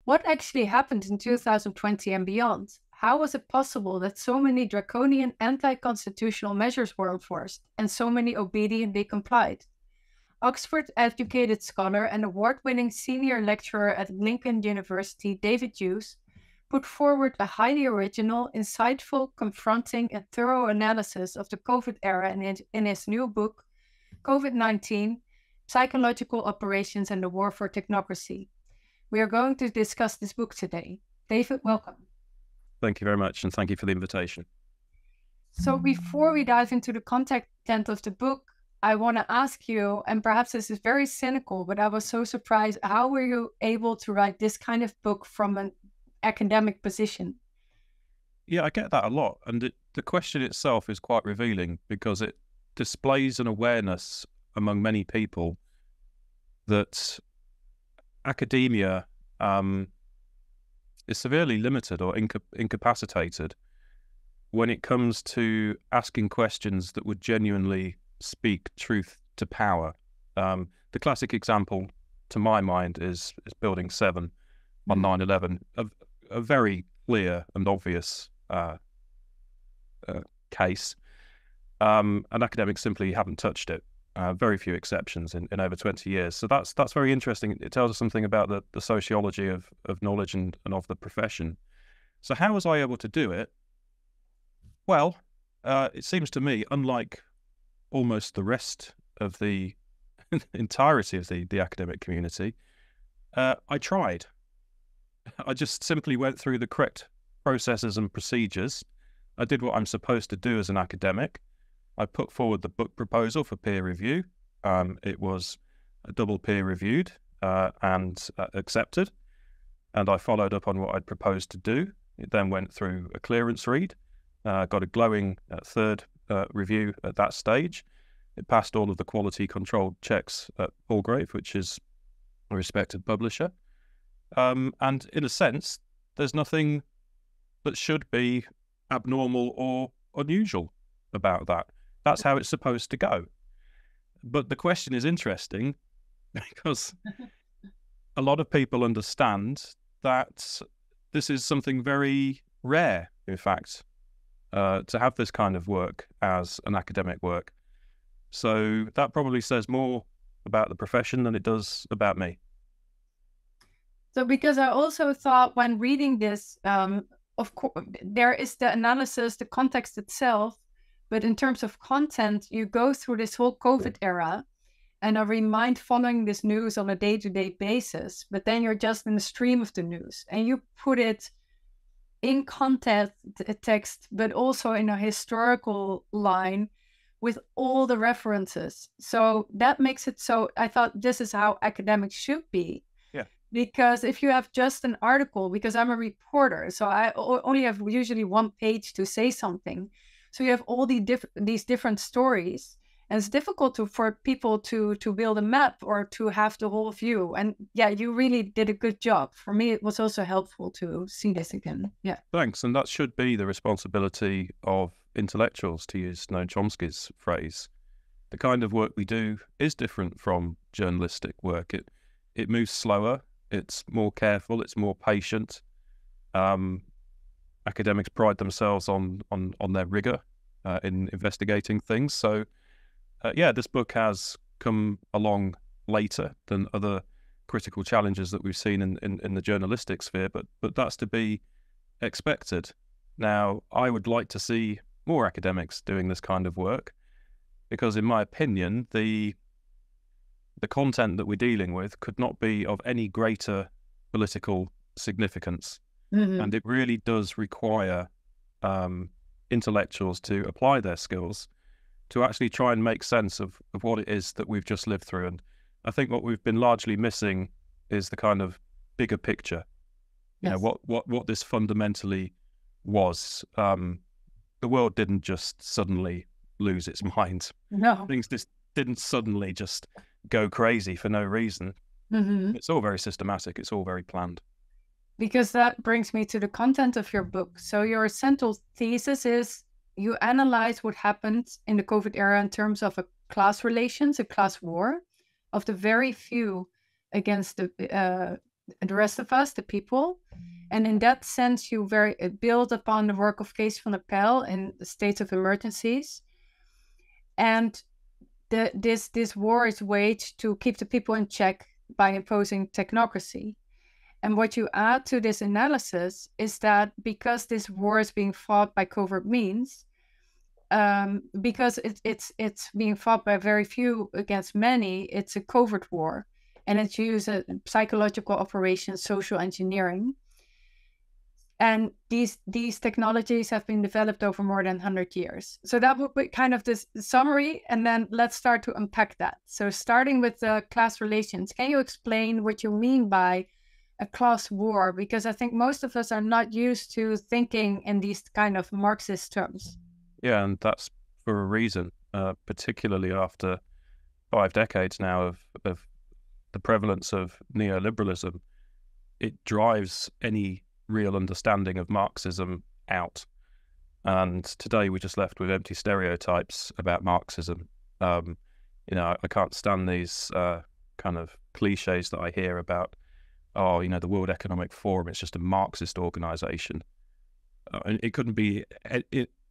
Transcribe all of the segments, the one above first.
What actually happened in 2020 and beyond? How was it possible that so many draconian anti-constitutional measures were enforced and so many obediently complied? Oxford-educated scholar and award-winning senior lecturer at Lincoln University, David Hughes, put forward a highly original, insightful, confronting, and thorough analysis of the COVID era in his new book, COVID-19, Psychological Operations and the War for Technocracy. We are going to discuss this book today. David, welcome. Thank you very much, and thank you for the invitation. So before we dive into the content of the book, I want to ask you, and perhaps this is very cynical, but I was so surprised, how were you able to write this kind of book from an academic position? Yeah, I get that a lot. And the question itself is quite revealing because it displays an awareness among many people that academia is severely limited or incapacitated when it comes to asking questions that would genuinely speak truth to power. The classic example, to my mind, is Building 7 on 9/11, a very clear and obvious case. And academics simply haven't touched it. Very few exceptions in over 20 years. So that's very interesting. It tells us something about the sociology of knowledge and of the profession. So how was I able to do it? Well, it seems to me, unlike almost the rest of the entirety of the academic community, I tried. I just simply went through the correct processes and procedures. I did what I'm supposed to do as an academic. I put forward the book proposal for peer review. It was double peer reviewed and accepted. And I followed up on what I'd proposed to do. It then went through a clearance read, got a glowing third review at that stage. It passed all of the quality control checks at Volg, which is a respected publisher. And in a sense, there's nothing that should be abnormal or unusual about that. That's how it's supposed to go. But the question is interesting because a lot of people understand that this is something very rare, in fact, to have this kind of work as an academic work. So that probably says more about the profession than it does about me. So because I also thought when reading this, of course, there is the analysis, the context itself, but in terms of content, you go through this whole COVID era and are reminded following this news on a day-to-day basis, but then you're just in the stream of the news and you put it in context, text, but also in a historical line with all the references. So that makes it so, I thought this is how academics should be. Yeah. Because if you have just an article, because I'm a reporter, so I only have usually one page to say something. So you have all these different stories, and it's difficult for people to build a map or to have the whole view. And yeah, you really did a good job. For me, it was also helpful to see this again. Yeah. Thanks. And that should be the responsibility of intellectuals, to use Noam Chomsky's phrase. The kind of work we do is different from journalistic work. It moves slower. It's more careful. It's more patient. Academics pride themselves on their rigor in investigating things. So, yeah, this book has come along later than other critical challenges that we've seen in the journalistic sphere, but that's to be expected. Now, I would like to see more academics doing this kind of work because, in my opinion, the content that we're dealing with could not be of any greater political significance. Mm-hmm. And it really does require intellectuals to apply their skills to actually try and make sense of what it is that we've just lived through. And I think what we've been largely missing is the kind of bigger picture. Yes. You know, what this fundamentally was. The world didn't just suddenly lose its mind. No. Things just didn't suddenly just go crazy for no reason. Mm-hmm. It's all very systematic. It's all very planned. Because that brings me to the content of your book. So your central thesis is you analyze what happened in the COVID era in terms of a class relations, a class war, of the very few against the the rest of us, the people. And in that sense, you build upon the work of Kees van der Pijl in the states of emergencies. And this war is waged to keep the people in check by imposing technocracy. And what you add to this analysis is that because this war is being fought by covert means, because it's being fought by very few against many, it's a covert war, and it uses psychological operations, social engineering. And these technologies have been developed over more than 100 years. So that would be kind of this summary, and then let's start to unpack that. So starting with the class relations, can you explain what you mean by a class war? Because I think most of us are not used to thinking in these kind of Marxist terms. Yeah, and that's for a reason, particularly after 5 decades now of the prevalence of neoliberalism. It drives any real understanding of Marxism out. And today we're just left with empty stereotypes about Marxism. I can't stand these kind of cliches that I hear about, the World Economic Forum, it's just a Marxist organization. And it couldn't be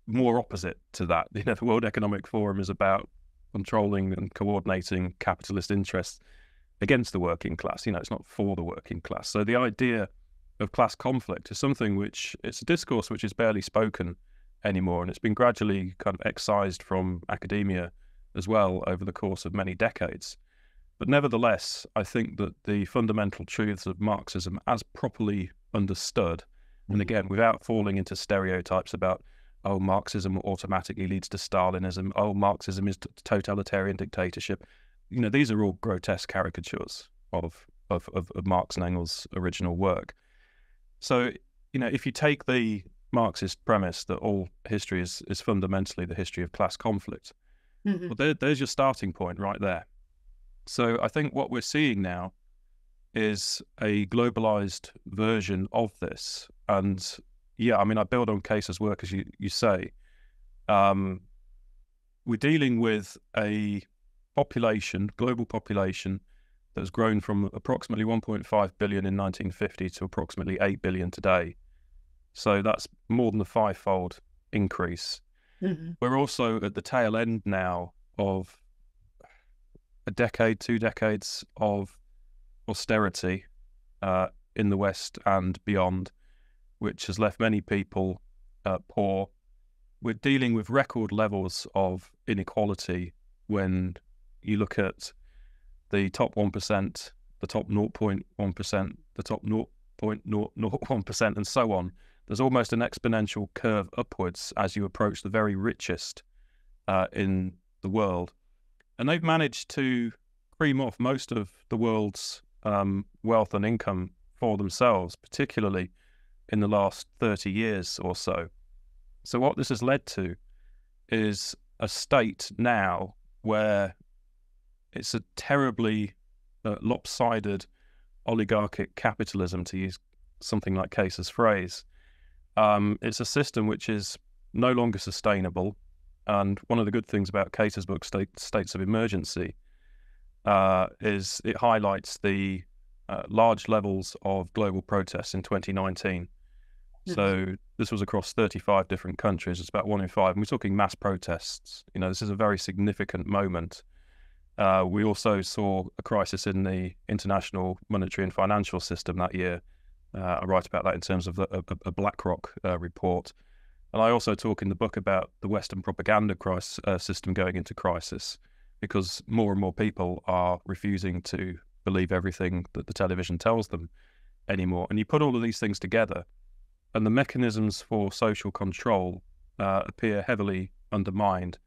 more opposite to that. The World Economic Forum is about controlling and coordinating capitalist interests against the working class. It's not for the working class. So the idea of class conflict is something which, it's a discourse which is barely spoken anymore, and it's been gradually kind of excised from academia as well over the course of many decades. But nevertheless, I think that the fundamental truths of Marxism, as properly understood, and again, without falling into stereotypes about, Marxism automatically leads to Stalinism, Marxism is totalitarian dictatorship. These are all grotesque caricatures of Marx and Engels' original work. So, if you take the Marxist premise that all history is fundamentally the history of class conflict, well, there's your starting point right there. So I think what we're seeing now is a globalized version of this. And yeah, I build on Kees's work, as you say. We're dealing with a global population that has grown from approximately 1.5 billion in 1950 to approximately 8 billion today. So that's more than a 5-fold increase. We're also at the tail end now of a decade, 2 decades of austerity in the West and beyond, which has left many people poor. We're dealing with record levels of inequality when you look at the top 1%, the top 0.1%, the top 0.001%, and so on. There's almost an exponential curve upwards as you approach the very richest in the world. And they've managed to cream off most of the world's wealth and income for themselves, particularly in the last 30 years or so. So what this has led to is a state now where it's a terribly lopsided oligarchic capitalism, to use something like Kees's phrase. It's a system which is no longer sustainable. And one of the good things about Kees's book, States of Emergency, is it highlights the large levels of global protests in 2019. So this was across 35 different countries. It's about 1 in 5. And we're talking mass protests. This is a very significant moment. We also saw a crisis in the international monetary and financial system that year. I write about that in terms of a BlackRock report. And I also talk in the book about the Western propaganda system going into crisis, because more and more people are refusing to believe everything that the television tells them anymore. And you put all of these things together, and the mechanisms for social control appear heavily undermined.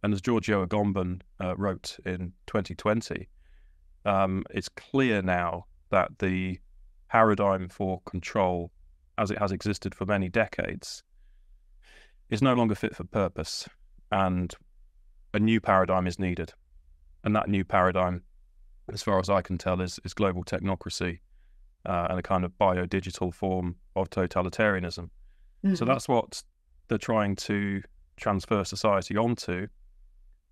And as Giorgio Agamben wrote in 2020, it's clear now that the paradigm for control, as it has existed for many decades, is no longer fit for purpose, and a new paradigm is needed. And that new paradigm, as far as I can tell, is global technocracy and a kind of bio-digital form of totalitarianism. So that's what they're trying to transfer society onto.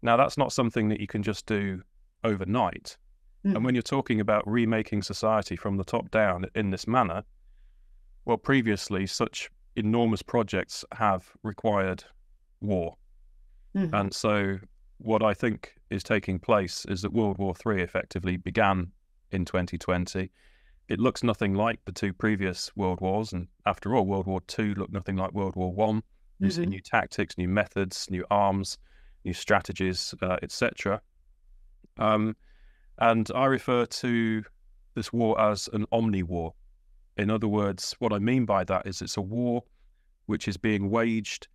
Now, that's not something that you can just do overnight. And when you're talking about remaking society from the top down in this manner, well, previously such enormous projects have required war. And so what I think is taking place is that World War III effectively began in 2020. It looks nothing like the two previous world wars. And after all, World War II looked nothing like World War I. You see new tactics, new methods, new arms, new strategies, etc. And I refer to this war as an omni-war. In other words, what I mean by that is it's a war which is being waged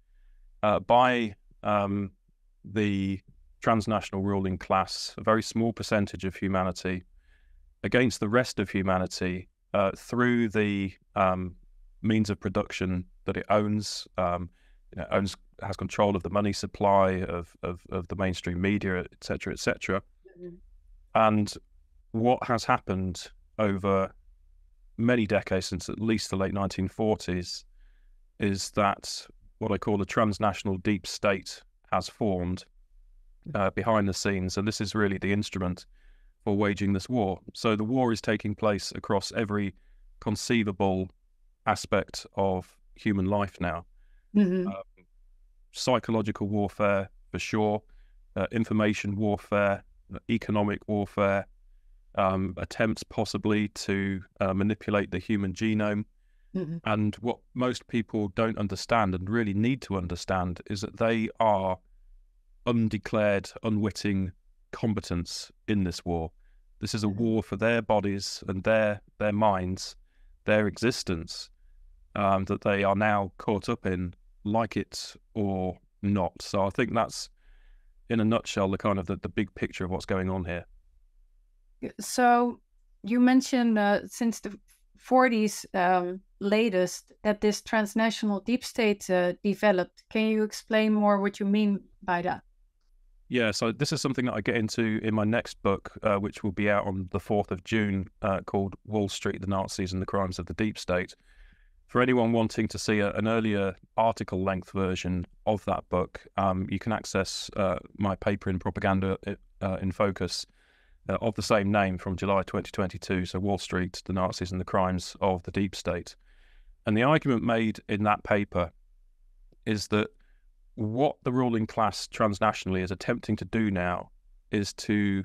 by the transnational ruling class, a very small percentage of humanity, against the rest of humanity through the means of production that it owns. Has control of the money supply of the mainstream media, etc., etc. And what has happened over many decades, since at least the late 1940s, is that what I call the transnational deep state has formed behind the scenes, and this is really the instrument for waging this war. So the war is taking place across every conceivable aspect of human life now. Psychological warfare, for sure, information warfare, economic warfare, attempts possibly to manipulate the human genome. And what most people don't understand and really need to understand is that they are undeclared, unwitting combatants in this war. This is a war for their bodies and their minds, their existence, that they are now caught up in, like it or not. So I think that's, in a nutshell, the kind of the big picture of what's going on here. So you mentioned since the 40s latest that this transnational deep state developed. Can you explain more what you mean by that? Yeah, so this is something that I get into in my next book, which will be out on the 4th of June, called Wall Street, the Nazis and the Crimes of the Deep State. For anyone wanting to see an earlier article-length version of that book, you can access my paper in Propaganda in Focus of the same name from July 2022, so Wall Street, the Nazis and the Crimes of the Deep State. And the argument made in that paper is that what the ruling class transnationally is attempting to do now is to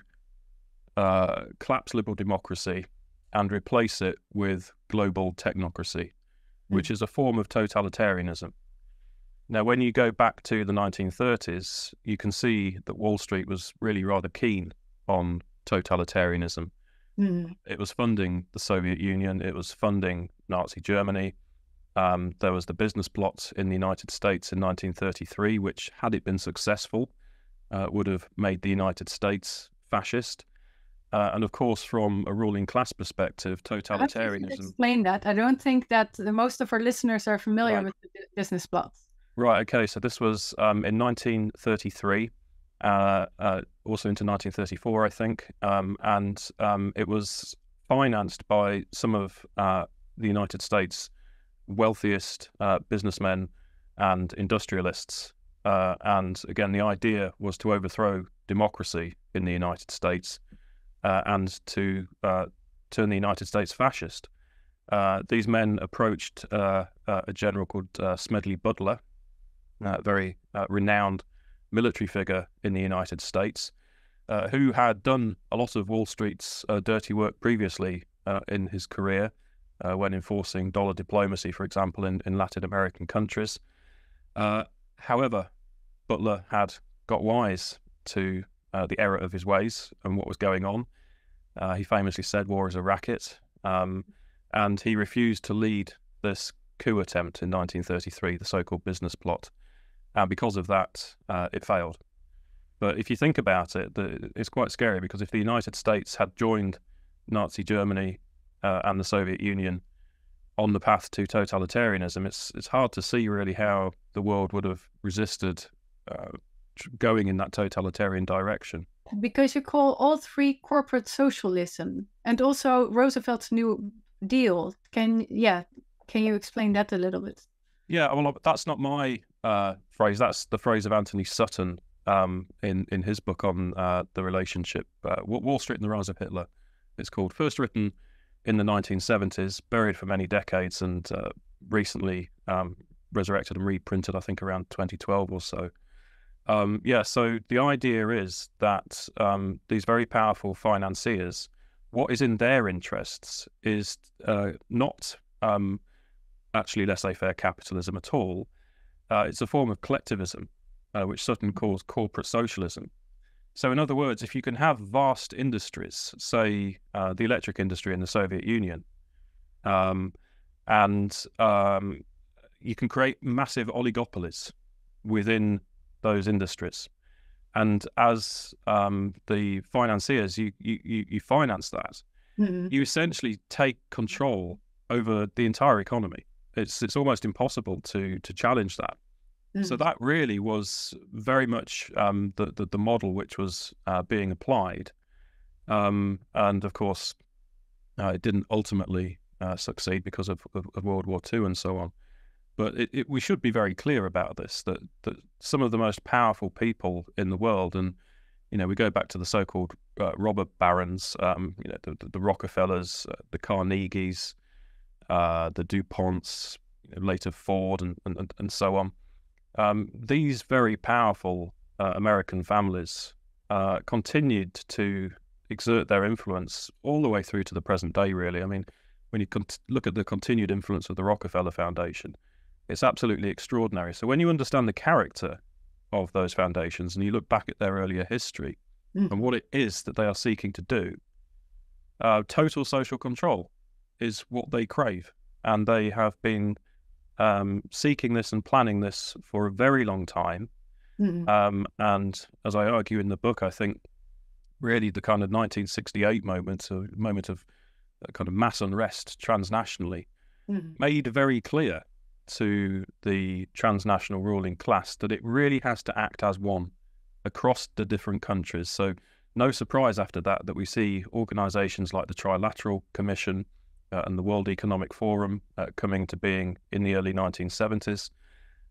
collapse liberal democracy and replace it with global technocracy, which is a form of totalitarianism. Now, when you go back to the 1930s, you can see that Wall Street was really rather keen on totalitarianism. It was funding the Soviet Union, it was funding Nazi Germany. There was the business plot in the United States in 1933, which, had it been successful, would have made the United States fascist. And of course, from a ruling class perspective, totalitarianism... Explain that. I don't think that most of our listeners are familiar with the business plots. Right, okay. So this was in 1933, also into 1934, I think. And it was financed by some of the United States' wealthiest businessmen and industrialists. And again, the idea was to overthrow democracy in the United States and to turn the United States fascist. These men approached a general called Smedley Butler, a very renowned military figure in the United States, who had done a lot of Wall Street's dirty work previously in his career, when enforcing dollar diplomacy, for example, in Latin American countries. However, Butler had got wise to the error of his ways and what was going on. He famously said war is a racket, and he refused to lead this coup attempt in 1933, the so-called business plot. And because of that, it failed. But if you think about it, it's quite scary, because if the United States had joined Nazi Germany and the Soviet Union on the path to totalitarianism, it's hard to see really how the world would have resisted going in that totalitarian direction. Because you call all three corporate socialism, and also Roosevelt's New Deal. Can you explain that a little bit? Yeah, well, that's not my phrase. That's the phrase of Anthony Sutton, in his book on the relationship, Wall Street and the Rise of Hitler. It's called, first written in the 1970s, buried for many decades, and recently resurrected and reprinted, I think, around 2012 or so. So the idea is that these very powerful financiers, what is in their interests is not actually laissez-faire capitalism at all. It's a form of collectivism, which Sutton calls corporate socialism. So in other words, if you can have vast industries, say the electric industry in the Soviet Union, and you can create massive oligopolies within those industries. And as the financiers, you finance that. Mm-hmm. You essentially take control over the entire economy. It's almost impossible to challenge that. Mm-hmm. So that really was very much the model which was being applied. And of course, it didn't ultimately succeed because of World War II and so on. But we should be very clear about this, that some of the most powerful people in the world, and we go back to the so-called robber barons, the Rockefellers, the Carnegies, the DuPonts, later Ford, and so on. These very powerful American families continued to exert their influence all the way through to the present day, really. I mean, when you look at the continued influence of the Rockefeller Foundation, it's absolutely extraordinary. So when you understand the character of those foundations and you look back at their earlier history and what it is that they are seeking to do, total social control is what they crave. And they have been seeking this and planning this for a very long time. Mm-hmm. And as I argue in the book, I think really the kind of 1968 moment, a moment of kind of mass unrest transnationally, made very clear to the transnational ruling class that it really has to act as one across the different countries. So no surprise after that we see organizations like the Trilateral Commission and the World Economic Forum coming to being in the early 1970s.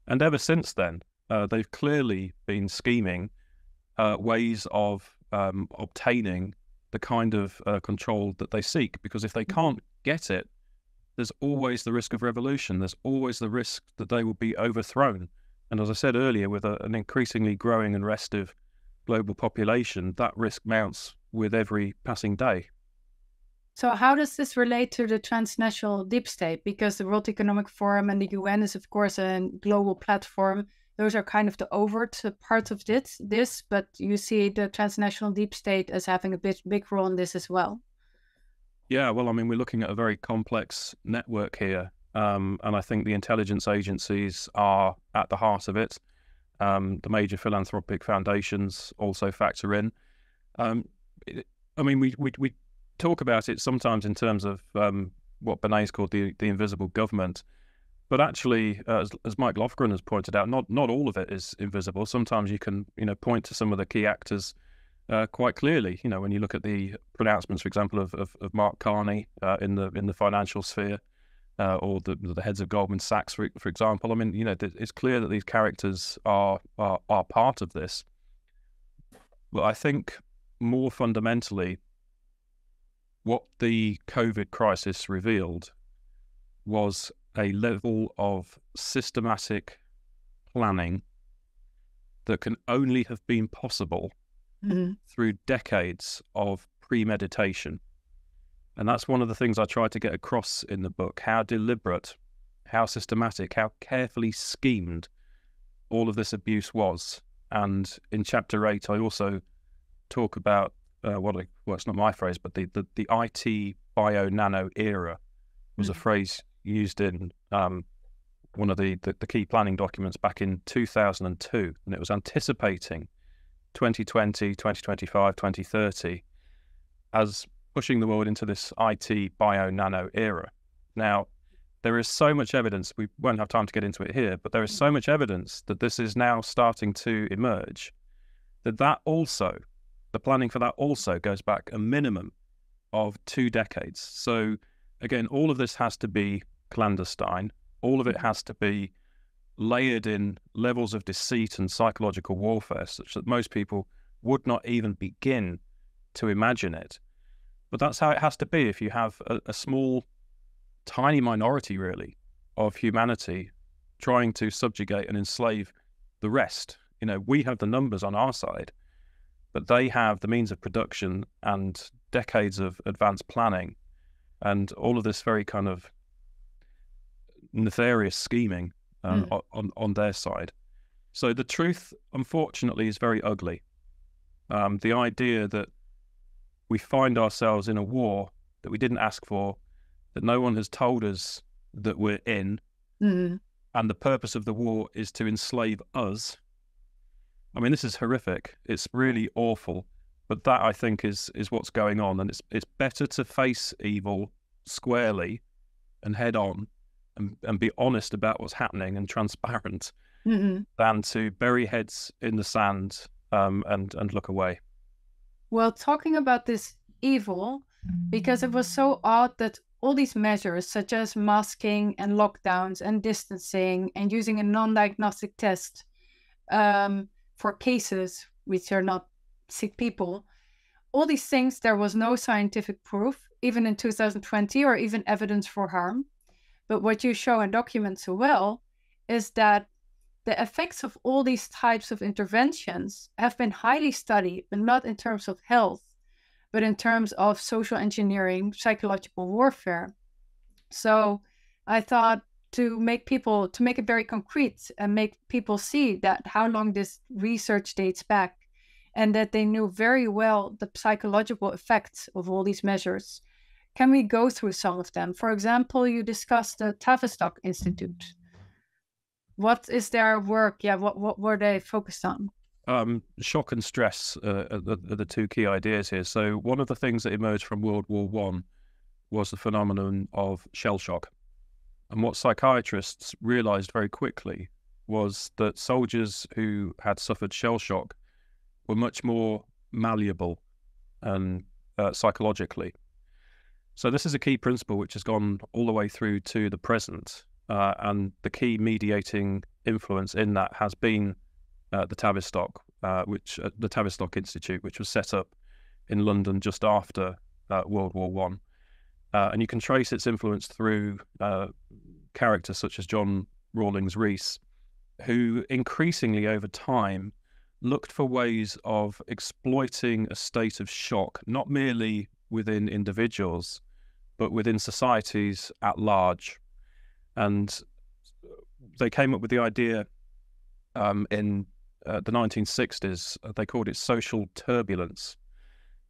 And ever since then, they've clearly been scheming ways of obtaining the kind of control that they seek, because if they can't get it, there's always the risk of revolution. There's always the risk that they will be overthrown. And as I said earlier, with an increasingly growing and restive global population, that risk mounts with every passing day. So how does this relate to the transnational deep state? Because the World Economic Forum and the UN is, of course, a global platform. Those are kind of the overt part of this, but you see the transnational deep state as having a big role in this as well. Yeah, well, I mean, we're looking at a very complex network here, and I think the intelligence agencies are at the heart of it. The major philanthropic foundations also factor in. We talk about it sometimes in terms of what Benet's called the invisible government, but actually, as Mike Lofgren has pointed out, not all of it is invisible. Sometimes you can point to some of the key actors quite clearly. When you look at the pronouncements, for example, of Mark Carney in the financial sphere, or the heads of Goldman Sachs, for example. I mean, it's clear that these characters are part of this. But I think more fundamentally, what the COVID crisis revealed was a level of systematic planning that can only have been possible through decades of premeditation. And that's one of the things I tried to get across in the book, how deliberate, how systematic, how carefully schemed all of this abuse was. And in chapter 8, I also talk about it's not my phrase, but the IT bio-nano era was a phrase used in one of the key planning documents back in 2002. And it was anticipating 2020, 2025, 2030 as pushing the world into this IT bio-nano era. Now, there is so much evidence, we won't have time to get into it here, but there is so much evidence that this is now starting to emerge, that also, the planning for that also goes back a minimum of 2 decades. So again, all of this has to be clandestine. All of it has to be layered in levels of deceit and psychological warfare such that most people would not even begin to imagine it. But that's how it has to be if you have a small, tiny minority, really, of humanity trying to subjugate and enslave the rest. We have the numbers on our side, but they have the means of production and decades of advanced planning and all of this very kind of nefarious scheming on their side. So the truth, unfortunately, is very ugly. The idea that we find ourselves in a war that we didn't ask for, that no one has told us that we're in, and the purpose of the war is to enslave us. I mean, this is horrific. It's really awful. But that, I think, is what's going on. And it's better to face evil squarely and head on and be honest about what's happening and transparent than to bury heads in the sand and look away. Well, talking about this evil, because it was so odd that all these measures, such as masking and lockdowns and distancing and using a non-diagnostic test for cases which are not sick people, all these things, there was no scientific proof, even in 2020, or even evidence for harm. But what you show and document so well is that the effects of all these types of interventions have been highly studied, but not in terms of health, but in terms of social engineering, psychological warfare. So I thought to make it very concrete and make people see that how long this research dates back, and that they knew very well the psychological effects of all these measures. Can we go through some of them? For example, you discussed the Tavistock Institute. What is their work? Yeah, what were they focused on? Shock and stress are the two key ideas here. So one of the things that emerged from World War I was the phenomenon of shell shock. And what psychiatrists realized very quickly was that soldiers who had suffered shell shock were much more malleable and psychologically. So this is a key principle which has gone all the way through to the present. And the key mediating influence in that has been the Tavistock Institute, which was set up in London just after World War One, and you can trace its influence through characters such as John Rawlings Rees, who increasingly over time looked for ways of exploiting a state of shock, not merely within individuals, but within societies at large. And they came up with the idea in the 1960s. They called it social turbulence.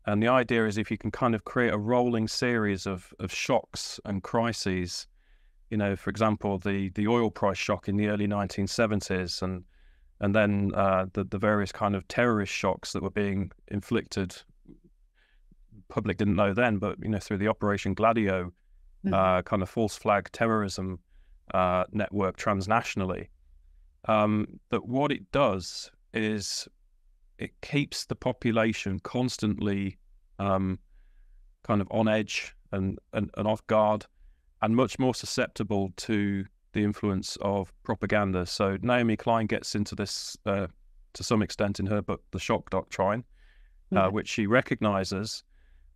And the idea is if you can kind of create a rolling series of shocks and crises, for example, the oil price shock in the early 1970s, and then the various kind of terrorist shocks that were being inflicted. Public didn't know then, but through the Operation Gladio kind of false flag terrorism network transnationally. That what it does is it keeps the population constantly kind of on edge and off guard, and much more susceptible to the influence of propaganda. So Naomi Klein gets into this to some extent in her book, The Shock Doctrine, which she recognizes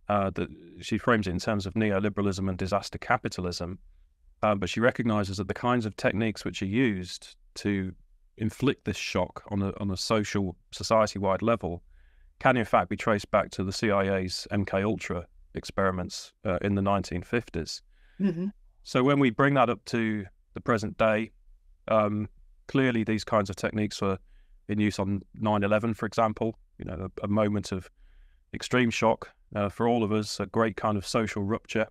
that she frames it in terms of neoliberalism and disaster capitalism. But she recognizes that the kinds of techniques which are used to inflict this shock on a social, society-wide level can in fact be traced back to the CIA's MK-Ultra experiments in the 1950s. So when we bring that up to the present day, clearly these kinds of techniques were in use on 9/11, for example, a moment of extreme shock for all of us, a great kind of social rupture.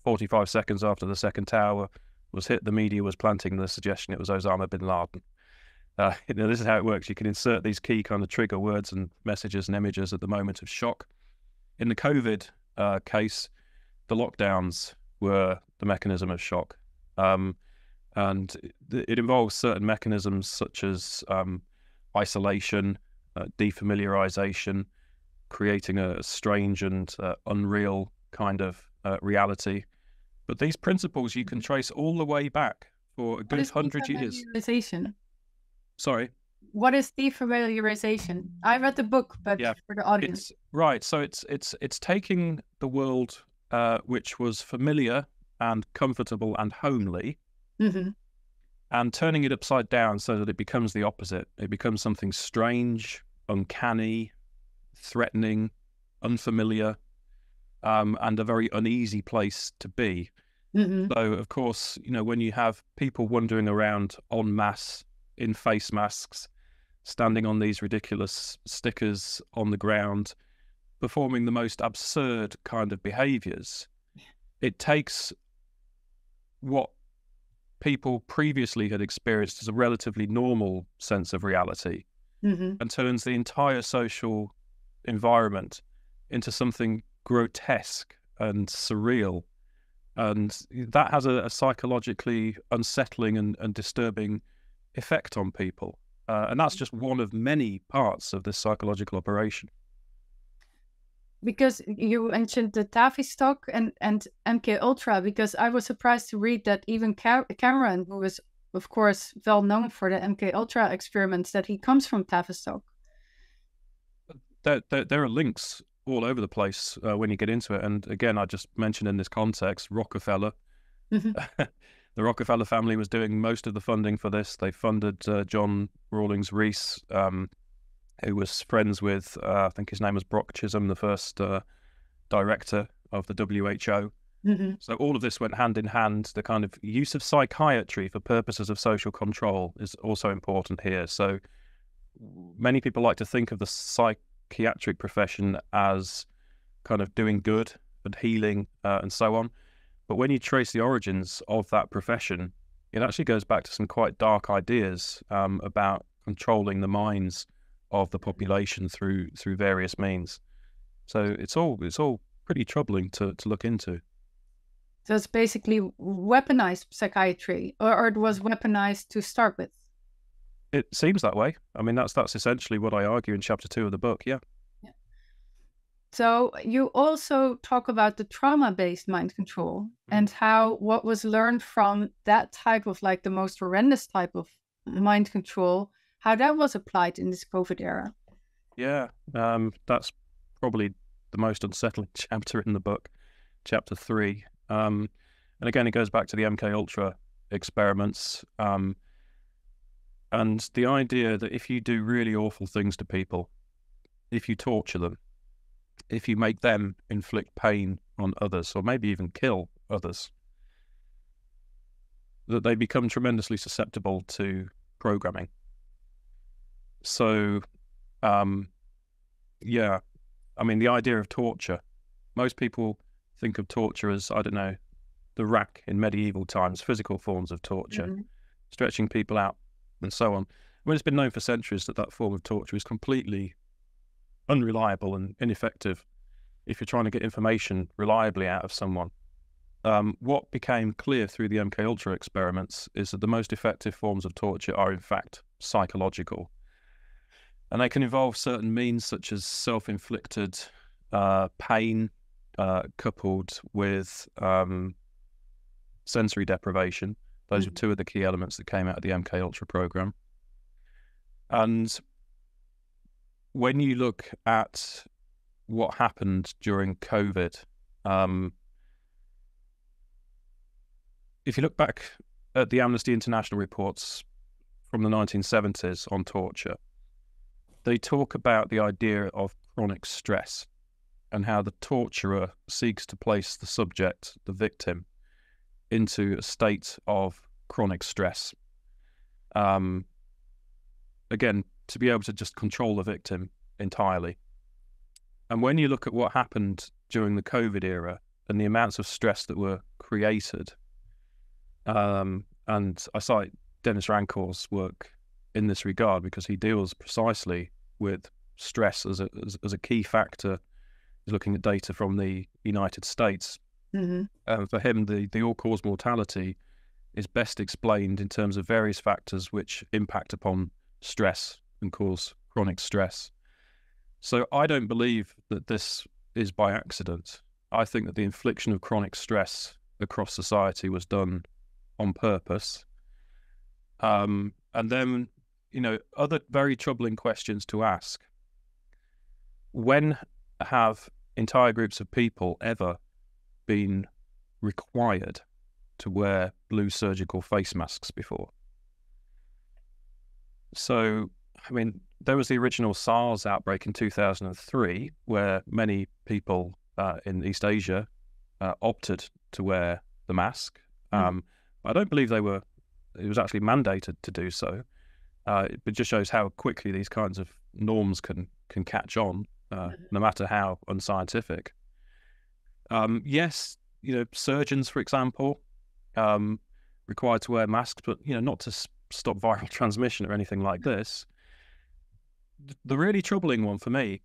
45 seconds after the second tower was hit, the media was planting the suggestion it was Osama bin Laden. This is how it works. You can insert these key kind of trigger words and messages and images at the moment of shock. In the COVID case, the lockdowns were the mechanism of shock. And it involves certain mechanisms such as isolation, defamiliarization, creating a strange and unreal kind of reality. But these principles you can trace all the way back for a What good is 100 years. defamiliarization? Sorry. What is defamiliarization? I read the book, but Yeah, for the audience. it's right. So it's taking the world which was familiar and comfortable and homely, Mm-hmm. and turning it upside down so that it becomes the opposite. It becomes something strange, uncanny, threatening, unfamiliar, and a very uneasy place to be. Mm-hmm. So, of course, when you have people wandering around en masse in face masks, standing on these ridiculous stickers on the ground, performing the most absurd kind of behaviors, it takes what people previously had experienced as a relatively normal sense of reality Mm-hmm. and turns the entire social environment into something grotesque and surreal. And that has a psychologically unsettling and disturbing effect on people. And that's just one of many parts of this psychological operation. Because you mentioned the Tavistock and MK Ultra, because I was surprised to read that even Cameron, who is of course well known for the MK Ultra experiments, that he comes from Tavistock. There are links all over the place when you get into it. And again, I just mentioned in this context, Rockefeller. Mm-hmm. The Rockefeller family was doing most of the funding for this. They funded John Rawlings Rees, who was friends with, I think his name was Brock Chisholm, the first director of the WHO. Mm-hmm. So all of this went hand in hand. The kind of use of psychiatry for purposes of social control is also important here. So many people like to think of the psychiatric profession as kind of doing good and healing and so on. But when you trace the origins of that profession, it actually goes back to some quite dark ideas about controlling the minds of the population through various means. So it's all pretty troubling to look into. So it's basically weaponized psychiatry, or it was weaponized to start with. It seems that way. I mean, that's essentially what I argue in chapter 2 of the book. Yeah. So you also talk about the trauma-based mind control and how what was learned from that type of, like, the most horrendous type of mind control, how that was applied in this COVID era. Yeah, that's probably the most unsettling chapter in the book, chapter 3. And again, it goes back to the MK Ultra experiments, and the idea that if you do really awful things to people, if you torture them, if you make them inflict pain on others, or maybe even kill others, that they become tremendously susceptible to programming. So, yeah, I mean, the idea of torture, most people think of torture as, I don't know, the rack in medieval times, physical forms of torture, Mm-hmm. stretching people out and so on. Well, it's been known for centuries that form of torture is completely unreliable and ineffective if you're trying to get information reliably out of someone. What became clear through the MK Ultra experiments is that the most effective forms of torture are in fact psychological, and they can involve certain means such as self-inflicted pain coupled with sensory deprivation. Those were two of the key elements that came out of the MK Ultra program. And when you look at what happened during COVID, if you look back at the Amnesty International reports from the 1970s on torture, they talk about the idea of chronic stress and how the torturer seeks to place the subject, the victim, into a state of chronic stress. Again, to be able to just control the victim entirely. And when you look at what happened during the COVID era and the amounts of stress that were created, and I cite Dennis Rancourt's work in this regard because he deals precisely with stress as a key factor. He's looking at data from the United States. Mm-hmm. For him, the all-cause mortality is best explained in terms of various factors which impact upon stress and cause chronic stress. So I don't believe that this is by accident. I think that the infliction of chronic stress across society was done on purpose. And then, other very troubling questions to ask. When have entire groups of people ever been required to wear blue surgical face masks before? So, I mean, there was the original SARS outbreak in 2003, where many people in East Asia opted to wear the mask. I don't believe it was actually mandated to do so. It just shows how quickly these kinds of norms can catch on, no matter how unscientific. Yes, surgeons, for example, required to wear masks, but not to stop viral transmission or anything like this. The really troubling one for me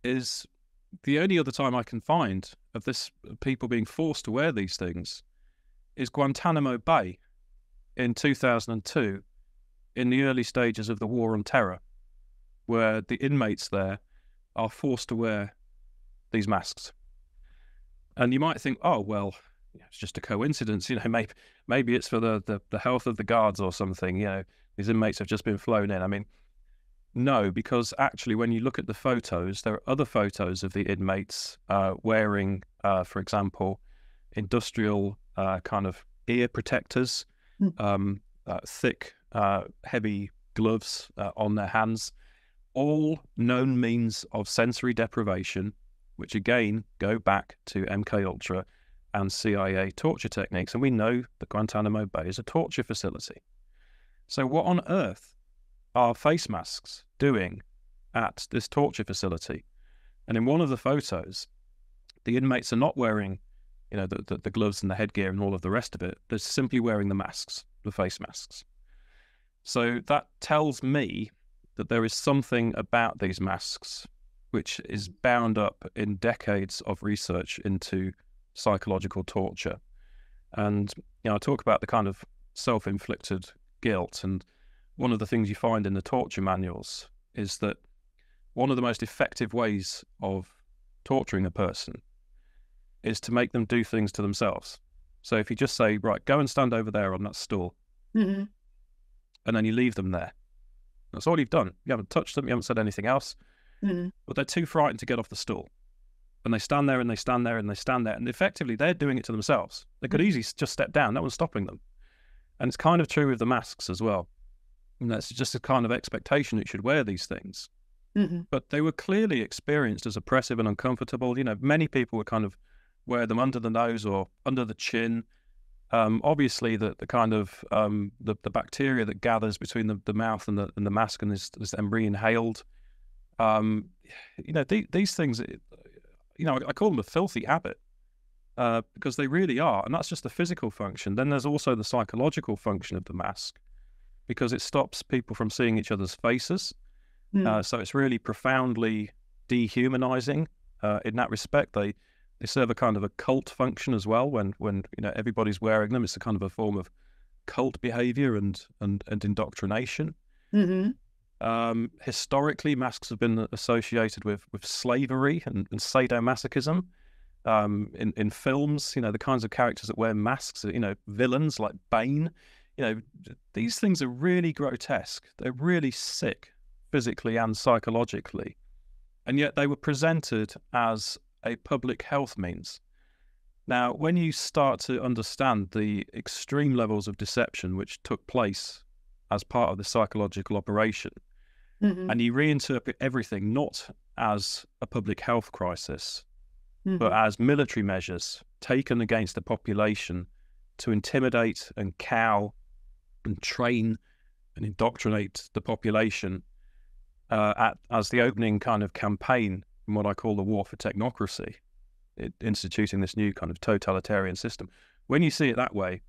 is the only other time I can find of this people being forced to wear these things is Guantanamo Bay in 2002, in the early stages of the War on Terror, where the inmates there are forced to wear these masks. And you might think, oh, well, it's just a coincidence, maybe it's for the health of the guards or something, these inmates have just been flown in. I mean, no, because actually when you look at the photos, there are other photos of the inmates wearing, for example, industrial kind of ear protectors, thick, heavy gloves on their hands, all known means of sensory deprivation, which again go back to MKUltra and CIA torture techniques. And we know that Guantanamo Bay is a torture facility. So what on earth are face masks doing at this torture facility? And in one of the photos, the inmates are not wearing, the gloves and the headgear and all of the rest of it. They're simply wearing the masks, the face masks. So that tells me that there is something about these masks which is bound up in decades of research into psychological torture. And, I talk about the kind of self-inflicted guilt. And one of the things you find in the torture manuals is that one of the most effective ways of torturing a person is to make them do things to themselves. So if you just say, right, go and stand over there on that stool, and then you leave them there, that's all you've done. You haven't touched them, you haven't said anything else, but they're too frightened to get off the stool. And they stand there and they stand there and they stand there, and effectively they're doing it to themselves. They could easily just step down, no one's stopping them. And it's kind of true with the masks as well. And that's just a kind of expectation that you should wear these things. But they were clearly experienced as oppressive and uncomfortable. Many people would kind of wear them under the nose or under the chin. Obviously, the kind of the bacteria that gathers between the mouth and the mask and is then re-inhaled. These things, I call them a filthy habit because they really are. And that's just the physical function. Then there's also the psychological function of the mask, because it stops people from seeing each other's faces. So it's really profoundly dehumanizing in that respect. They serve a kind of a cult function as well. When everybody's wearing them, it's a kind of a form of cult behavior and indoctrination. Historically, masks have been associated with slavery and sadomasochism. In films, the kinds of characters that wear masks are, villains like Bane. These things are really grotesque. They're really sick, physically and psychologically. And yet they were presented as a public health means. Now, when you start to understand the extreme levels of deception which took place as part of the psychological operation, and you reinterpret everything not as a public health crisis, but as military measures taken against the population to intimidate and cow and train and indoctrinate the population as the opening kind of campaign in what I call the war for technocracy, instituting this new kind of totalitarian system. When you see it that way,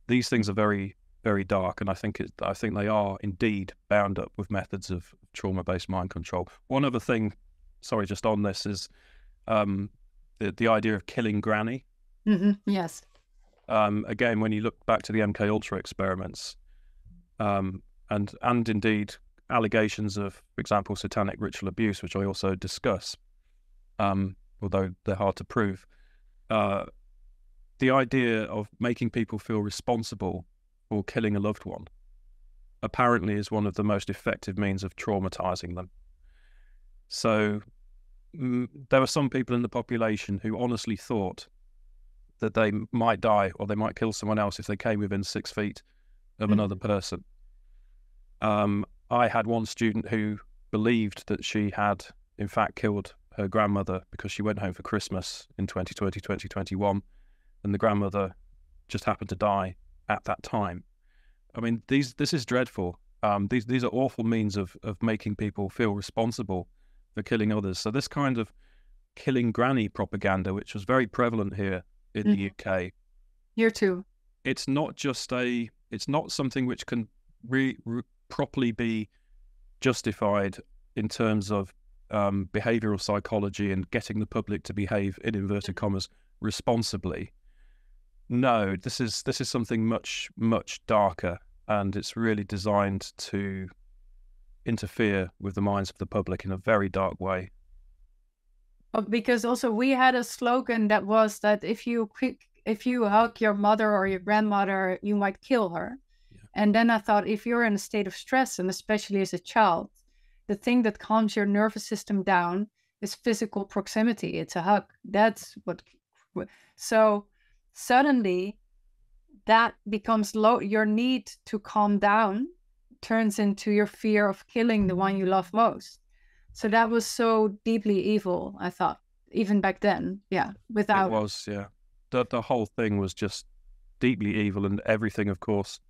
these things are very, very dark, and I think they are indeed bound up with methods of trauma-based mind control. One other thing, sorry, just on this is the idea of killing Granny. Yes. Again, when you look back to the MKUltra experiments, and indeed allegations of, for example, satanic ritual abuse, which I also discuss, although they're hard to prove, the idea of making people feel responsible or killing a loved one apparently is one of the most effective means of traumatizing them. So there were some people in the population who honestly thought that they might die or they might kill someone else if they came within 6 feet of another person. I had one student who believed that she had, in fact, killed her grandmother because she went home for Christmas in 2020, 2021, and the grandmother just happened to die at that time. I mean, this is dreadful. These are awful means of making people feel responsible for killing others. So this kind of killing granny propaganda, which was very prevalent here in the UK. Here too. It's not something which can properly be justified in terms of behavioral psychology and getting the public to behave, in inverted commas, responsibly. No, this is something much, much darker, and it's really designed to interfere with the minds of the public in a very dark way. Because also we had a slogan that was that if you hug your mother or your grandmother, you might kill her. Yeah. And then I thought, if you're in a state of stress, and especially as a child, the thing that calms your nervous system down is physical proximity. It's a hug. That's what. So suddenly that becomes low. Your need to calm down turns into your fear of killing the one you love most. So that was so deeply evil, I thought, even back then. Yeah, without. It was, yeah. The whole thing was just deeply evil, and everything, of course,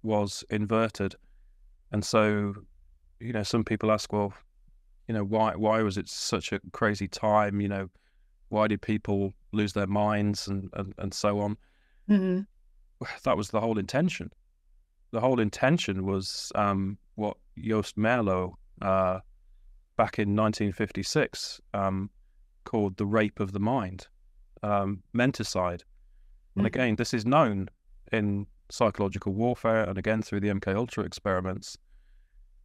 was inverted. And so, you know, some people ask, well, you know, why was it such a crazy time? You know, why did people lose their minds and so on? Mm-hmm. That was the whole intention. The whole intention was what Joost Meerlo, back in 1956, called the rape of the mind, menticide. And again, this is known in psychological warfare, and again through the MKUltra experiments,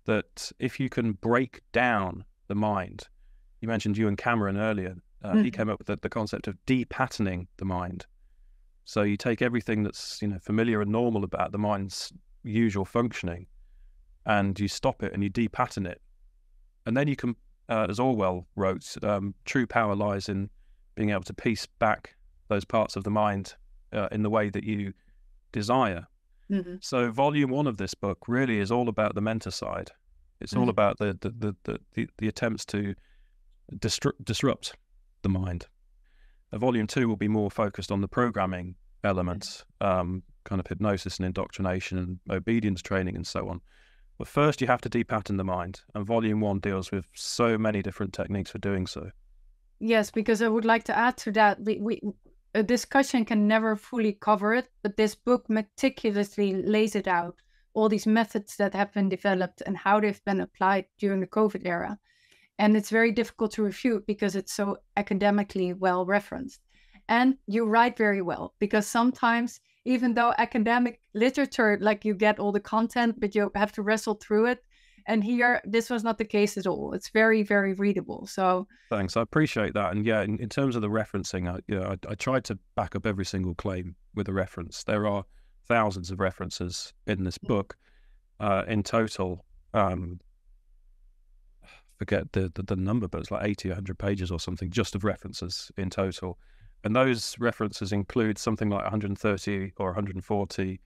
that if you can break down the mind, you mentioned Ewan Cameron earlier, he came up with the concept of de-patterning the mind. So you take everything that's, you know, familiar and normal about the mind's usual functioning, and you stop it and you de-pattern it. And then you can, as Orwell wrote, true power lies in being able to piece back those parts of the mind in the way that you desire. Mm-hmm. So volume 1 of this book really is all about the menticide. It's all about the attempts to disrupt the mind. Volume 2 will be more focused on the programming elements, kind of hypnosis and indoctrination and obedience training and so on. But first you have to de-pattern the mind, and volume 1 deals with so many different techniques for doing so. Yes, because I would like to add to that, a discussion can never fully cover it, but this book meticulously lays it out, all these methods that have been developed and how they've been applied during the COVID era. And it's very difficult to refute because it's so academically well referenced. And you write very well, because sometimes, even though academic literature, like, you get all the content, but you have to wrestle through it. And here, this was not the case at all. It's very, very readable. So thanks. I appreciate that. And yeah, in terms of the referencing, I tried to back up every single claim with a reference. There are thousands of references in this book. In total, forget the number, but it's like 80, 100 pages or something just of references in total. And those references include something like 130 or 140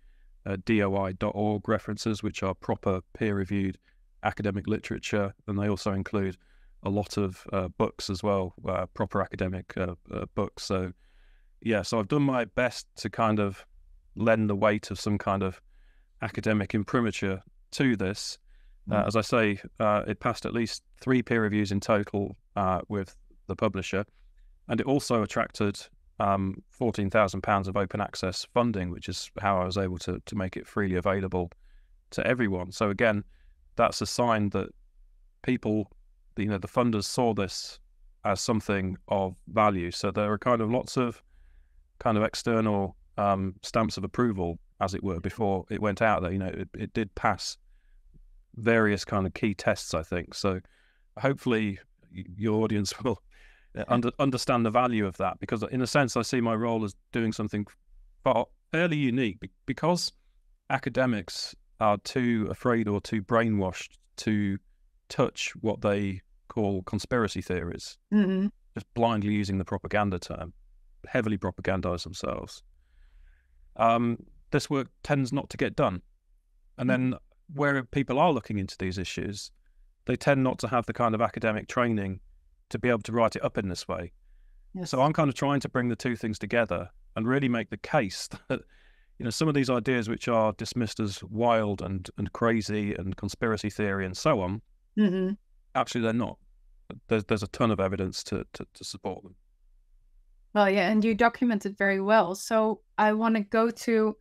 DOI.org references, which are proper peer-reviewed academic literature. And they also include a lot of books as well, proper academic books. So, yeah, so I've done my best to kind of lend the weight of some kind of academic imprimatur to this. As I say, it passed at least 3 peer reviews in total with the publisher. And it also attracted £14,000 of open access funding, which is how I was able to make it freely available to everyone. So again, that's a sign that people, you know, the funders saw this as something of value. So there are kind of lots of kind of external stamps of approval, as it were, before it went out there. You know, it did pass various kind of key tests, I think. So hopefully your audience will understand the value of that, because in a sense I see my role as doing something fairly unique, because academics are too afraid or too brainwashed to touch what they call conspiracy theories, just blindly using the propaganda term, heavily propagandize themselves. This work tends not to get done. And then where people are looking into these issues, they tend not to have the kind of academic training to be able to write it up in this way. Yes. So I'm kind of trying to bring the two things together and really make the case that, you know, some of these ideas which are dismissed as wild and crazy and conspiracy theory and so on, actually they're not. There's a ton of evidence to support them. Well, yeah, and you document it very well. So I want to go to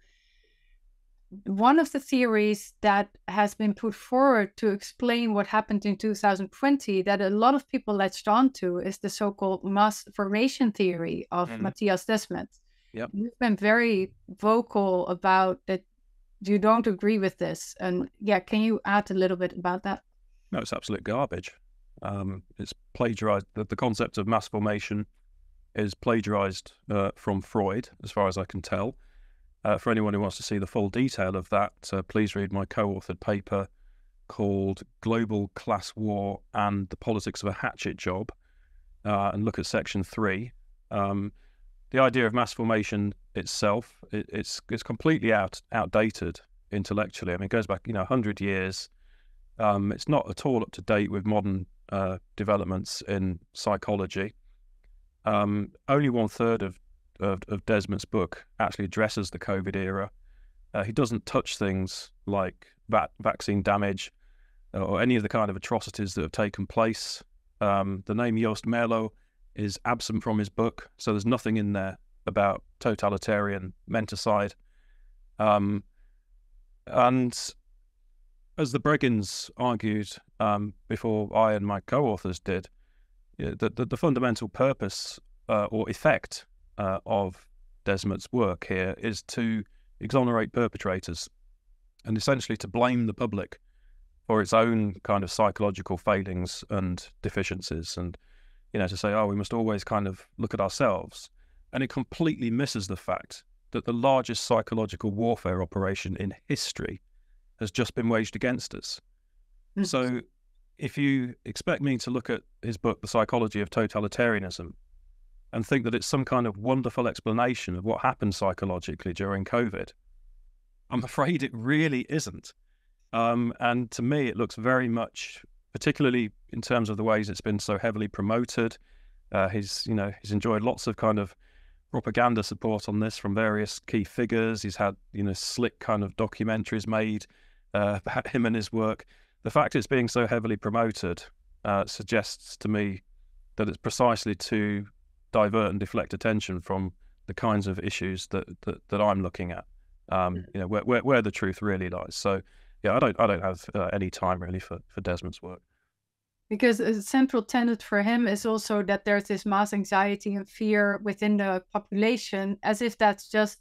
one of the theories that has been put forward to explain what happened in 2020 that a lot of people latched onto is the so-called mass formation theory of Matthias Desmet. Yep. You've been very vocal about that you don't agree with this. And yeah, can you add a little bit about that? No, it's absolute garbage. It's plagiarized. The concept of mass formation is plagiarized from Freud, as far as I can tell. For anyone who wants to see the full detail of that, please read my co-authored paper called Global Class War and the Politics of a Hatchet Job, and look at section 3. The idea of mass formation itself, it's completely outdated intellectually. I mean, it goes back, 100 years. It's not at all up to date with modern developments in psychology. Only 1/3 of Desmet's book actually addresses the COVID era. He doesn't touch things like vaccine damage or any of the kind of atrocities that have taken place. The name Joost Meerlo is absent from his book, so there's nothing in there about totalitarian menticide. And as the Breggins argued before I and my co-authors did, the fundamental purpose or effect of Desmet's work here is to exonerate perpetrators and essentially to blame the public for its own kind of psychological failings and deficiencies, and to say, oh, we must always kind of look at ourselves. And it completely misses the fact that the largest psychological warfare operation in history has just been waged against us. So if you expect me to look at his book, The Psychology of Totalitarianism, and think that it's some kind of wonderful explanation of what happened psychologically during COVID, I'm afraid it really isn't. And to me, it looks very much, particularly in terms of the ways it's been so heavily promoted. He's enjoyed lots of kind of propaganda support on this from various key figures. He's had, slick kind of documentaries made about him and his work. The fact it's being so heavily promoted suggests to me that it's precisely to divert and deflect attention from the kinds of issues that I'm looking at, where the truth really lies. So, yeah, I don't have any time really for Desmet's work. Because a central tenet for him is also that there's this mass anxiety and fear within the population, as if that's just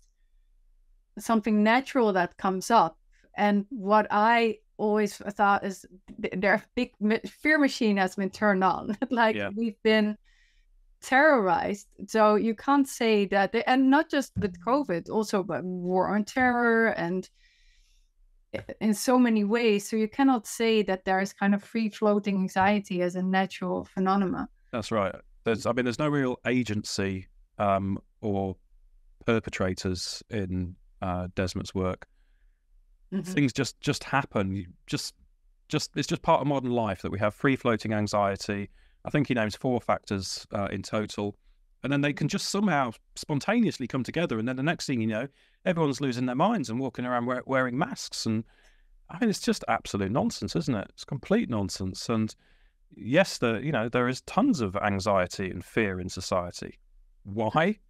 something natural that comes up. And what I always thought is their big fear machine has been turned on. We've been terrorized. So you can't say that, and not just with COVID, also but war on terror and in so many ways. So you cannot say that there is kind of free-floating anxiety as a natural phenomenon. That's right. There's no real agency or perpetrators in Desmet's work. Things just happen. It's just part of modern life that we have free-floating anxiety. I think he names 4 factors in total, and then they can just somehow spontaneously come together. And then the next thing you know, everyone's losing their minds and walking around wearing masks. And I mean, it's just absolute nonsense, isn't it? It's complete nonsense. And yes, there is tons of anxiety and fear in society. Why?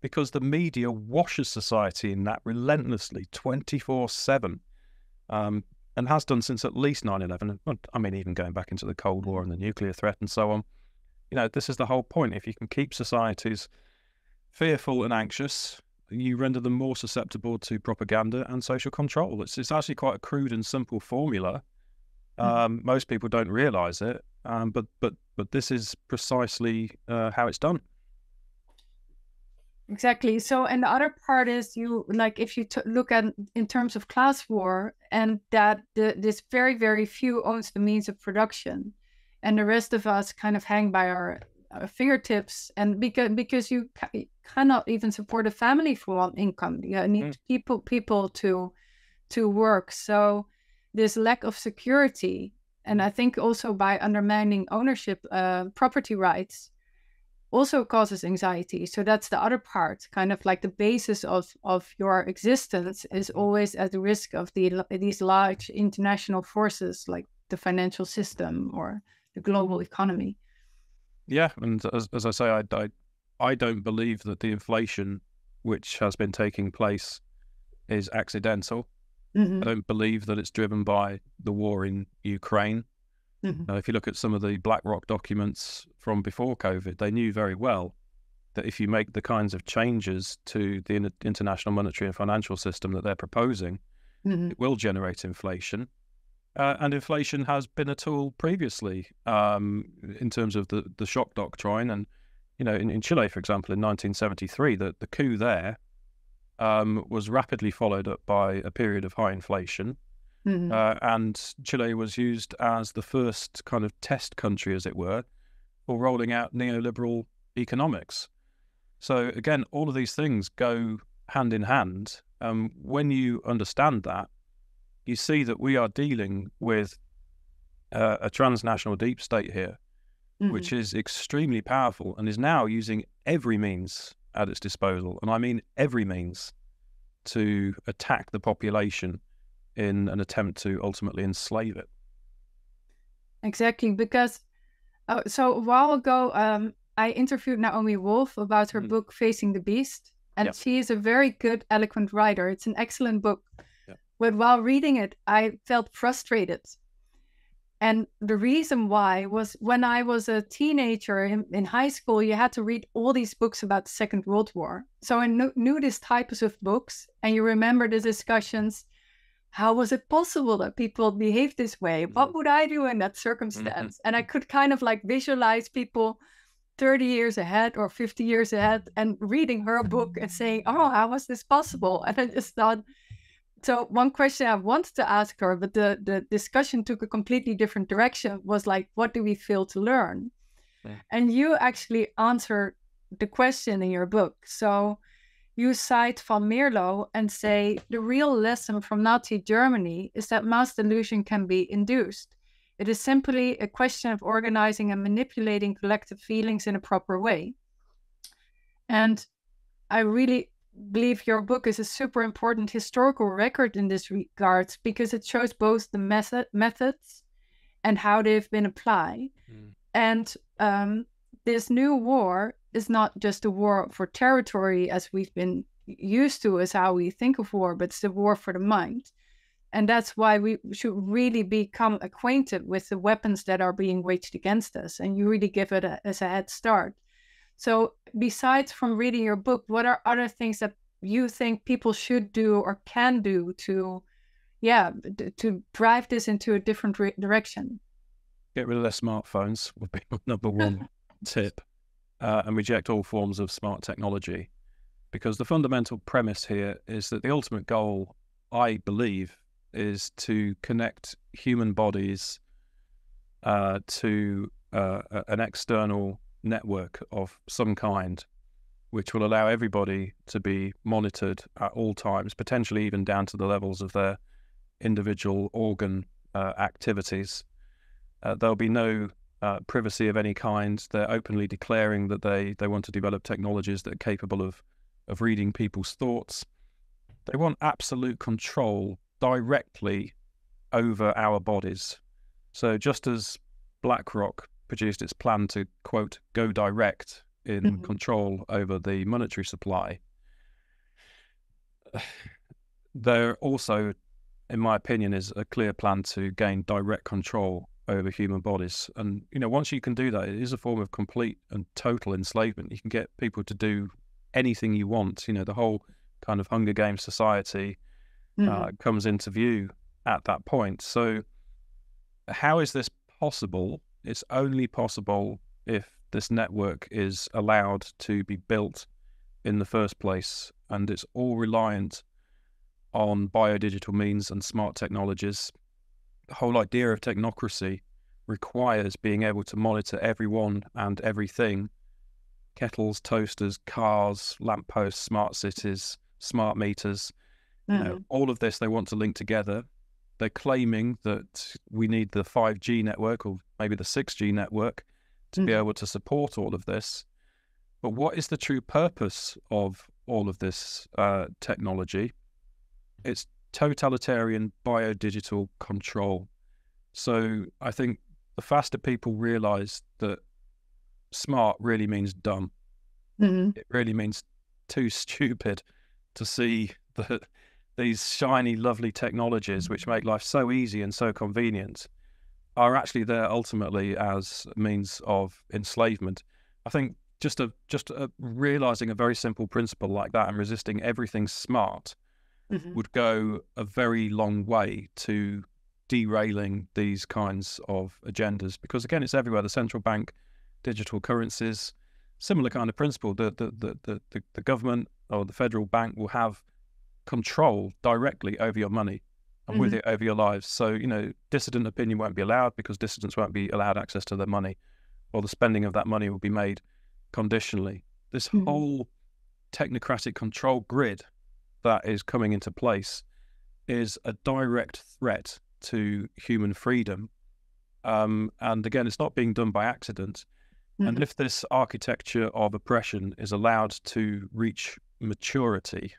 Because the media washes society in that relentlessly, 24/7. And has done since at least 9/11. I mean, even going back into the Cold War and the nuclear threat and so on. This is the whole point. If you can keep societies fearful and anxious, you render them more susceptible to propaganda and social control. It's actually quite a crude and simple formula. Most people don't realize it, but this is precisely how it's done. Exactly. So, and the other part is you like if you look at in terms of class war, and that this very, very few owns the means of production, and the rest of us kind of hang by our fingertips, and because you cannot even support a family for one income, you need people to work. So this lack of security, and I think also by undermining ownership, property rights, also causes anxiety. So that's the other part, kind of like the basis of your existence is always at the risk of these large international forces like the financial system or the global economy. Yeah, and as I say, I don't believe that the inflation which has been taking place is accidental. I don't believe that it's driven by the war in Ukraine. If you look at some of the BlackRock documents from before COVID, they knew very well that if you make the kinds of changes to the international monetary and financial system that they're proposing, it will generate inflation. And inflation has been a tool previously in terms of the shock doctrine. And, you know, in Chile, for example, in 1973, the coup there was rapidly followed up by a period of high inflation. And Chile was used as the first kind of test country, as it were, for rolling out neoliberal economics. So again, all of these things go hand in hand. When you understand that, you see that we are dealing with a transnational deep state here, which is extremely powerful and is now using every means at its disposal, and I mean every means, to attack the population in an attempt to ultimately enslave it. Exactly, because so a while ago, I interviewed Naomi Wolf about her book Facing the Beast, and she is a very good, eloquent writer. It's an excellent book. But while reading it, I felt frustrated. And the reason why was when I was a teenager in high school, you had to read all these books about the Second World War. So I knew these types of books, and you remember the discussions. How was it possible that people behaved this way? What would I do in that circumstance? And I could kind of like visualize people 30 years ahead or 50 years ahead and reading her book and saying, oh, how was this possible? And I just thought, so one question I wanted to ask her, but the discussion took a completely different direction, was like, what do we fail to learn? And you actually answer the question in your book. So you cite Van Mierlo and say, the real lesson from Nazi Germany is that mass delusion can be induced. It is simply a question of organizing and manipulating collective feelings in a proper way. And I really believe your book is a super important historical record in this regard, because it shows both the methods and how they've been applied. And this new war is not just a war for territory as we've been used to, as how we think of war, but it's the war for the mind. And that's why we should really become acquainted with the weapons that are being waged against us. And you really give it as a head start. So besides from reading your book, what are other things that you think people should do or can do to drive this into a different direction? Get rid of their smartphones would be my number one tip, and reject all forms of smart technology, because the fundamental premise here is that the ultimate goal, I believe, is to connect human bodies to an external network of some kind, which will allow everybody to be monitored at all times, potentially even down to the levels of their individual organ activities. There'll be no privacy of any kind. They're openly declaring that they want to develop technologies that are capable of reading people's thoughts. They want absolute control directly over our bodies. So just as BlackRock produced its plan to, quote, go direct in control over the monetary supply, there also, in my opinion, is a clear plan to gain direct control over human bodies. And, you know, once you can do that, it is a form of complete and total enslavement. You can get people to do anything you want. You know, the whole kind of Hunger Games society comes into view at that point. So how is this possible? It's only possible if this network is allowed to be built in the first place, and it's all reliant on biodigital means and smart technologies. The whole idea of technocracy requires being able to monitor everyone and everything: kettles, toasters, cars, lampposts, smart cities, smart meters. All of this they want to link together. They're claiming that we need the 5G network, or maybe the 6G network, to be able to support all of this. But what is the true purpose of all of this technology? It's totalitarian biodigital control. So I think the faster people realize that smart really means dumb. It really means too stupid to see that these shiny, lovely technologies, which make life so easy and so convenient, are actually there ultimately as a means of enslavement. I think just realizing a very simple principle like that and resisting everything smart would go a very long way to derailing these kinds of agendas, because again, it's everywhere. The central bank, digital currencies, similar kind of principle. The government or the federal bank will have control directly over your money and with it over your lives. So, dissident opinion won't be allowed because dissidents won't be allowed access to their money, or the spending of that money will be made conditionally. This whole technocratic control grid that is coming into place is a direct threat to human freedom. And again, it's not being done by accident. And if this architecture of oppression is allowed to reach maturity,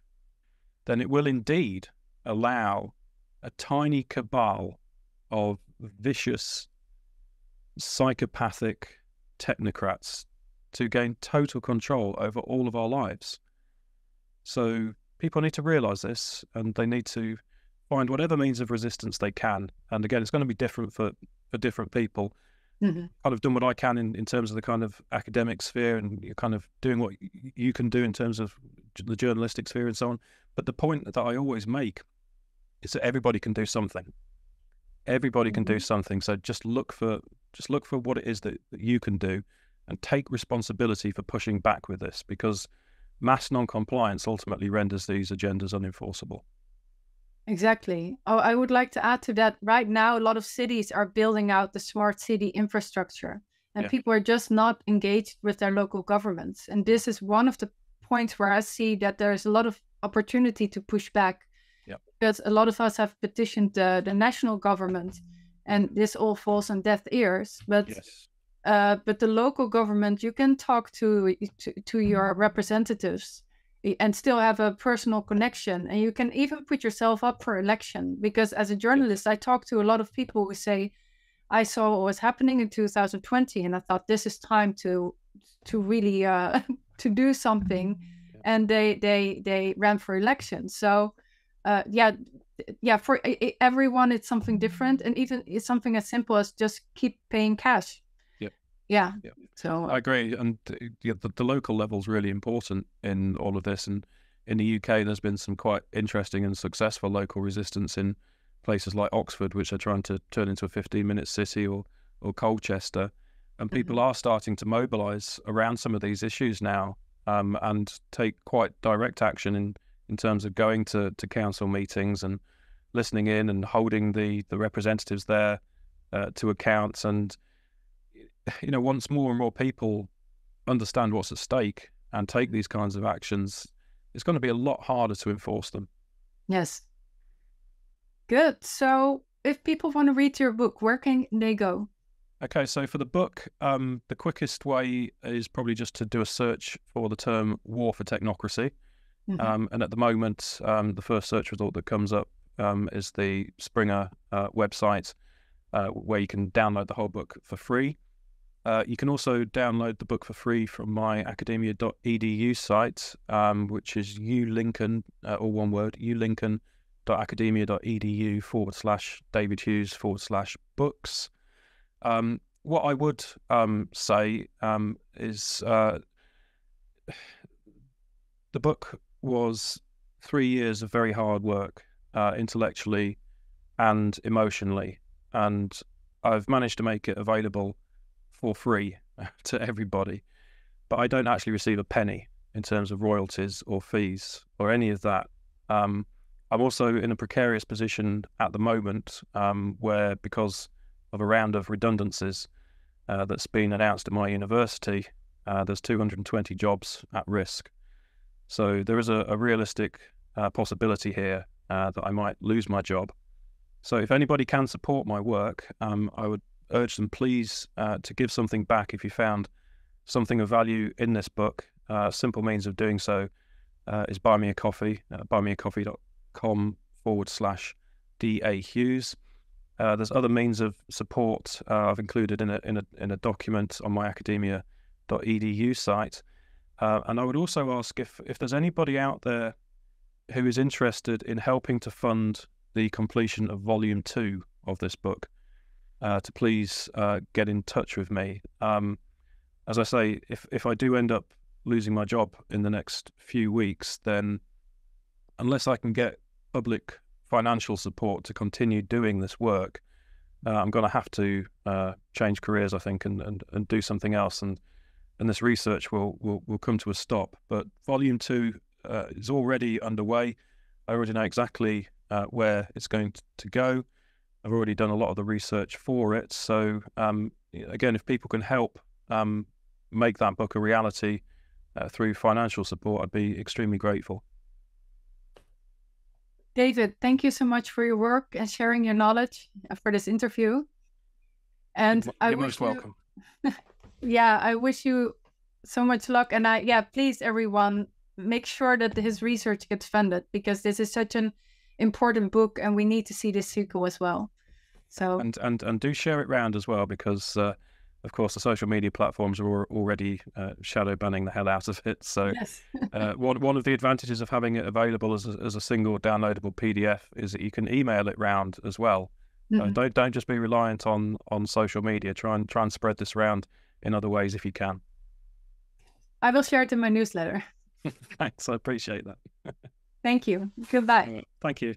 then it will indeed allow a tiny cabal of vicious, psychopathic technocrats to gain total control over all of our lives. So people need to realize this, and they need to find whatever means of resistance they can. And again, it's going to be different for different people. Kind of done what I can in terms of the kind of academic sphere, and you're kind of doing what you can do in terms of the journalistic sphere and so on. But the point that I always make is that everybody can do something. Everybody can do something. So just look for what it is that you can do, and take responsibility for pushing back with this, because mass non-compliance ultimately renders these agendas unenforceable. Exactly. Oh, I would like to add to that. Right now, a lot of cities are building out the smart city infrastructure, and people are just not engaged with their local governments. And this is one of the points where I see that there's a lot of opportunity to push back, because a lot of us have petitioned the national government, and this all falls on deaf ears. But the local government, you can talk to your representatives and still have a personal connection, and you can even put yourself up for election. Because as a journalist, I talk to a lot of people who say, I saw what was happening in 2020, and I thought this is time to really to do something, and they ran for election. So for everyone it's something different, and even it's something as simple as just keep paying cash. So I agree, and the local level is really important in all of this. And in the UK, there's been some quite interesting and successful local resistance in places like Oxford, which are trying to turn into a 15-minute city, or Colchester, and people are starting to mobilise around some of these issues now, and take quite direct action in terms of going to council meetings and listening in and holding the representatives there to account. And once more and more people understand what's at stake and take these kinds of actions, it's going to be a lot harder to enforce them. Yes. Good. So if people want to read your book, where can they go? Okay, so for the book, the quickest way is probably just to do a search for the term War for Technocracy. And at the moment, the first search result that comes up is the Springer website, where you can download the whole book for free. You can also download the book for free from my academia.edu site, which is ulincoln, all one word, ulincoln.academia.edu/David Hughes/books. What I would say is the book was 3 years of very hard work, intellectually and emotionally, and I've managed to make it available for free to everybody, but I don't actually receive a penny in terms of royalties or fees or any of that. I'm also in a precarious position at the moment where, because of a round of redundancies that's been announced at my university, there's 220 jobs at risk. So there is a realistic possibility here that I might lose my job. So if anybody can support my work, I would urge them, please, to give something back if you found something of value in this book. Simple means of doing so is buy me a coffee, buymeacoffee.com/DA Hughes. There's other means of support I've included in a document on my academia.edu site. And I would also ask if there's anybody out there who is interested in helping to fund the completion of volume 2 of this book, to please get in touch with me. As I say, if I do end up losing my job in the next few weeks, then unless I can get public financial support to continue doing this work, I'm going to have to change careers, I think, and do something else, and this research will come to a stop. But volume 2 is already underway. I already know exactly where it's going to go. I've already done a lot of the research for it. So again, if people can help make that book a reality through financial support, I'd be extremely grateful. David, thank you so much for your work and sharing your knowledge for this interview. And You're most welcome. Yeah, I wish you so much luck. And please, everyone, make sure that his research gets funded, because this is such an important book and we need to see this sequel as well. So and do share it round as well, because of course the social media platforms are already shadow banning the hell out of it. So yes. One of the advantages of having it available as a single downloadable PDF is that you can email it round as well. Mm-hmm. Don't just be reliant on social media. Try and spread this around in other ways if you can. I will share it in my newsletter. Thanks, I appreciate that. Thank you. Goodbye. Thank you.